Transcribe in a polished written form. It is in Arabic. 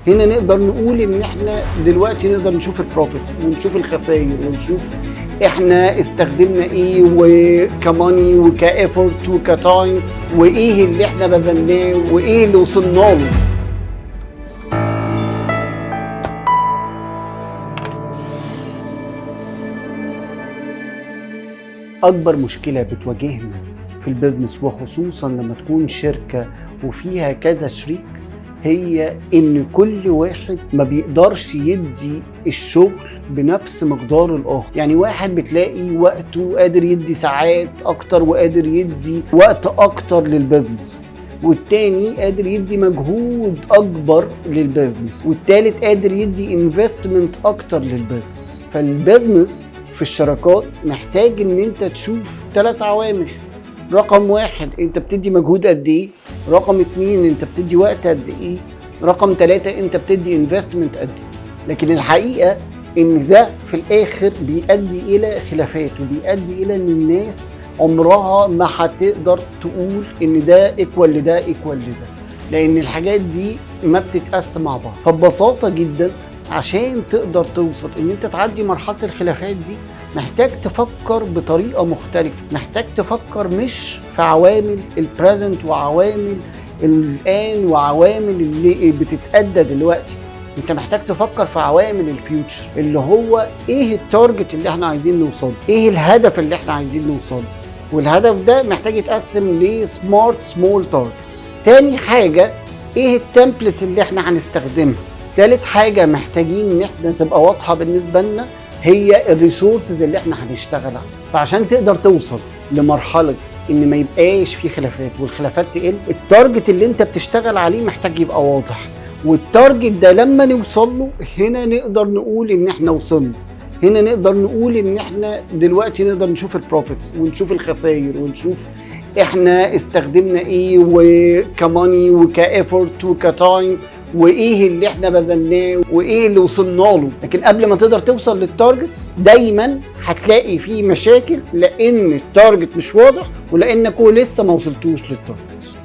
هنا نقدر نقول ان احنا دلوقتي نقدر نشوف البروفيتس ونشوف الخسائر ونشوف احنا استخدمنا ايه وكماني وكافورت وكتايم وايه اللي احنا بذلناه وايه اللي وصلنا له. اكبر مشكلة بتواجهنا في البيزنس وخصوصا لما تكون شركة وفيها كذا شريك هي ان كل واحد ما بيقدرش يدي الشغل بنفس مقدار الاخر. يعني واحد بتلاقي وقته قادر يدي ساعات اكتر وقادر يدي وقت اكتر للبيزنس، والتاني قادر يدي مجهود اكبر للبيزنس، والتالت قادر يدي انفستمنت اكتر للبيزنس. فالبيزنس في الشراكات محتاج ان انت تشوف 3 عوامل. رقم 1 انت بتدي مجهود قد ايه، رقم 2 انت بتدي وقت قد ايه، رقم 3 انت بتدي انفستمنت قد ايه. لكن الحقيقة ان ده في الاخر بيؤدي الى خلافات وبيؤدي الى ان الناس عمرها ما هتقدر تقول ان ده ايكوال لده ايكوال لده، لان الحاجات دي ما بتتقسم مع بعض. فببساطة جدا عشان تقدر توصل ان انت تعدي مرحلة الخلافات دي محتاج تفكر بطريقة مختلفة، محتاج تفكر مش في عوامل البريزنت وعوامل الآن وعوامل اللي بتتأدى دلوقتي. انت محتاج تفكر في عوامل الفيوتشر اللي هو ايه التارجت اللي احنا عايزين نوصل، ايه الهدف اللي احنا عايزين نوصل، والهدف ده محتاج يتقسم لسمارت سمول تارجتس. تاني حاجة ايه التمبلتس اللي احنا هنستخدمها. تالت حاجة محتاجين ان احنا تبقى واضحة بالنسبة لنا هي الريسورسز اللي احنا هنشتغل عليها. فعشان تقدر توصل لمرحلة ان ما يبقاش في خلافات والخلافات تقل، التارجت اللي انت بتشتغل عليه محتاج يبقى واضح، والتارجت ده لما نوصل له هنا نقدر نقول ان احنا وصلنا. هنا نقدر نقول ان احنا دلوقتي نقدر نشوف البروفيتس ونشوف الخسائر ونشوف احنا استخدمنا ايه وكماني وكافورت وكتايم وايه اللي احنا بذلناه وايه اللي وصلنا له. لكن قبل ما تقدر توصل للتارجتس دايما هتلاقي فيه مشاكل، لان التارجت مش واضح ولانكوا لسه ما وصلتوش للتارجتس.